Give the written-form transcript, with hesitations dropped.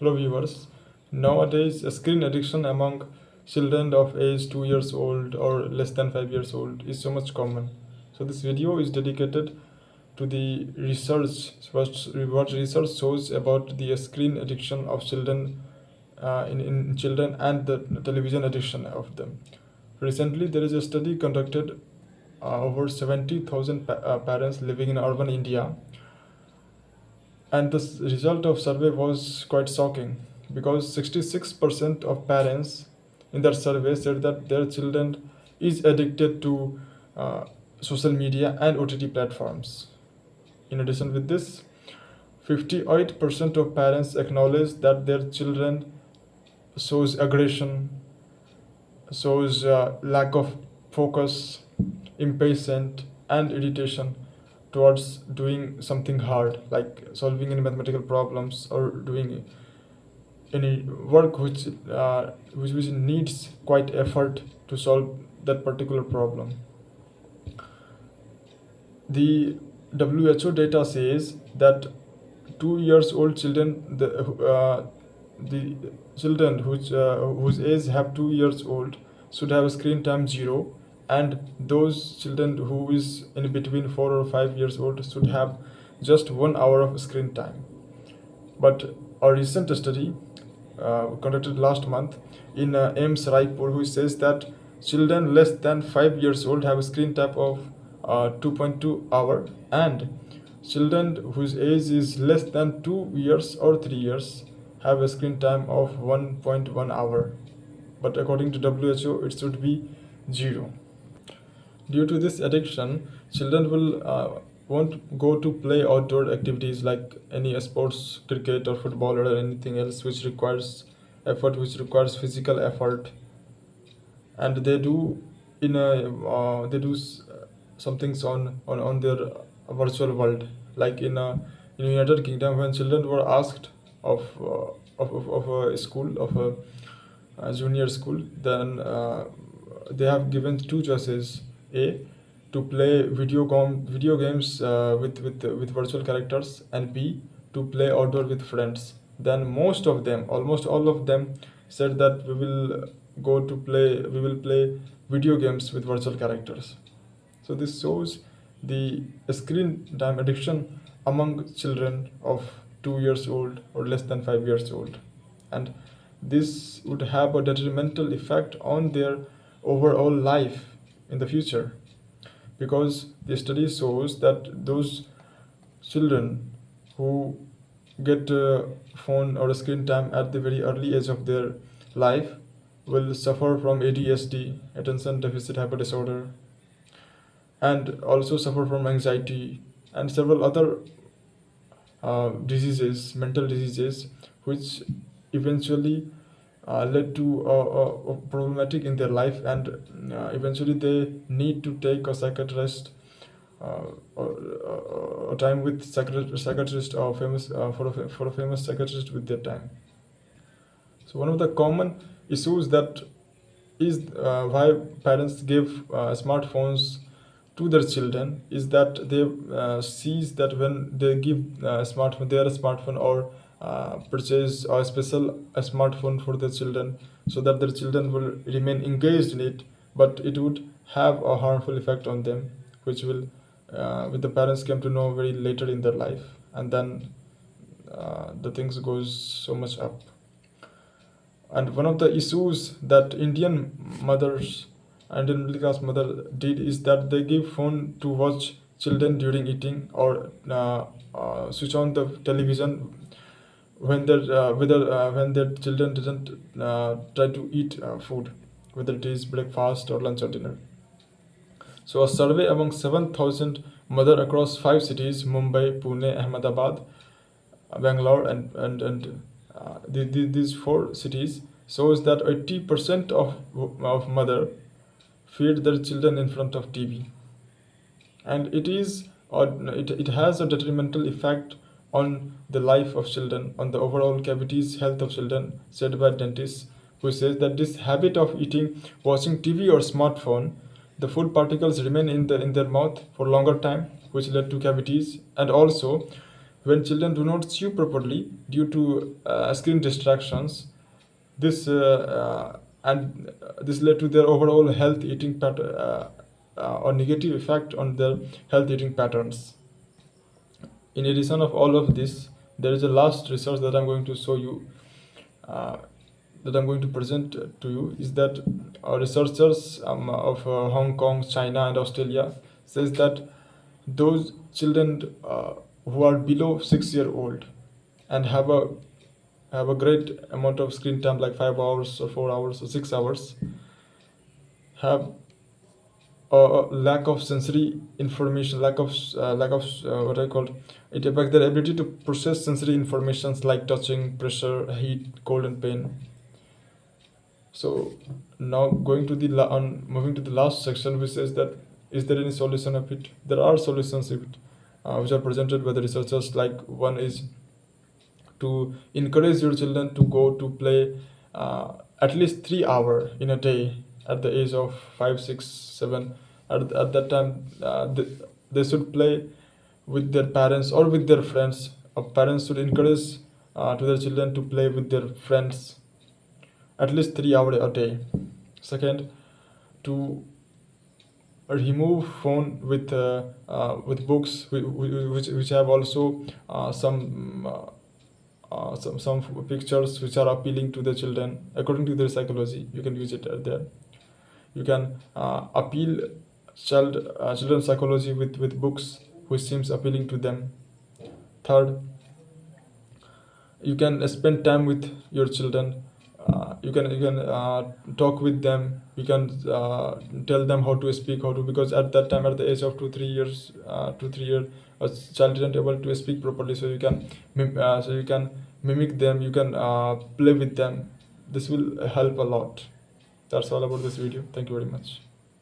Hello viewers. Nowadays, screen addiction among children of age 2 years old or less than 5 years old is so much common. So this video is dedicated to the research, what research shows about the screen addiction of children in children and the television addiction of them. Recently, there is a study conducted over 70,000 parents living in urban India, and the result of survey was quite shocking because 66% of parents in their survey said that their children is addicted to uh, social media and OTT platforms. In addition with this, 58% of parents acknowledge that their children shows aggression, shows lack of focus, impatient, and irritation towards doing something hard like solving any mathematical problems or doing any work which needs quite effort to solve that particular problem. The WHO data says that 2 years old children, the children whose age have 2 years old should have screen time zero, and those children who is in between 4 or 5 years old should have just 1 hour of screen time. But a recent study conducted last month in AIMS Raipur, which says that children less than 5 years old have a screen time of 2.2 hour, and children whose age is less than 2 years or 3 years have a screen time of 1.1 hour. But according to WHO, it should be zero. Due to this addiction, children will won't go to play outdoor activities like any sports, cricket or football or anything else which requires effort, which requires physical effort, and they do in a they do some things on their virtual world, like in United Kingdom when children were asked of of a school of a junior school, then they have given two choices: a, to play video games with virtual characters, and b, to play outdoor with friends. Then most of them, almost all of them, said that we will play video games with virtual characters. So this shows the screen time addiction among children of 2 years old or less than 5 years old. And this would have a detrimental effect on their overall life in the future, because the study shows that those children who get phone or screen time at the very early age of their life will suffer from ADHD, attention deficit hyper disorder, and also suffer from anxiety and several other diseases, mental diseases, which eventually led to a problematic in their life, and eventually they need to take a psychiatrist a time with psychiatrist or famous for a famous psychiatrist with their time. So one of the common issues that is why parents give smartphones to their children is that they sees that when they give their smartphone or purchase a special a smartphone for their children, so that their children will remain engaged in it, but it would have a harmful effect on them, which will with the parents came to know very later in their life, and then the things goes so much up. And one of the issues that Indian middle class mother did is that they give phone to watch children during eating, or switch on the television when their whether when their children didn't try to eat food, whether it is breakfast or lunch or dinner. So a survey among 7,000 mother across five cities: Mumbai, Pune, Ahmedabad, Bangalore, and these four cities, shows that 80% of mother feed their children in front of TV, and it has a detrimental effect on the life of children, on the overall cavities health of children, said by dentists, who says that this habit of eating, watching TV or smartphone, the food particles remain in their mouth for longer time, which led to cavities, and also When children do not chew properly due to screen distractions, this and this led to their overall health eating pattern or negative effect on their health eating patterns. In addition of all of this, there is a last research that I'm going to show you, uh, that I'm going to present to you, is that researchers of Hong Kong, China, and Australia says that those children who are below 6 year old and have a great amount of screen time, like 5 hours or 4 hours or 6 hours, have a lack of sensory information, lack of what I call it affects their ability to process sensory informations like touching, pressure, heat, cold, and pain. So now going to the moving to the last section, which says that is there any solution of it? There are solutions of it, which are presented by the researchers. Like one is to encourage your children to go to play at least 3 hours in a day at the age of 5, 6, 7. At that time, they should play with their parents or with their friends. Parents should encourage to their children to play with their friends at least 3 hours a day. Second, to remove phone with books which have also some pictures which are appealing to the children according to their psychology. You can use it there. You can appeal children's psychology with books which seems appealing to them. Third, you can spend time with your children. You can talk with them. You can tell them how to speak, how to, because at that time, at the age of 2 3 years 2 3 years, a child isn't able to speak properly. So you can mimic them. You can play with them. This will help a lot. That's all about this video. Thank you very much.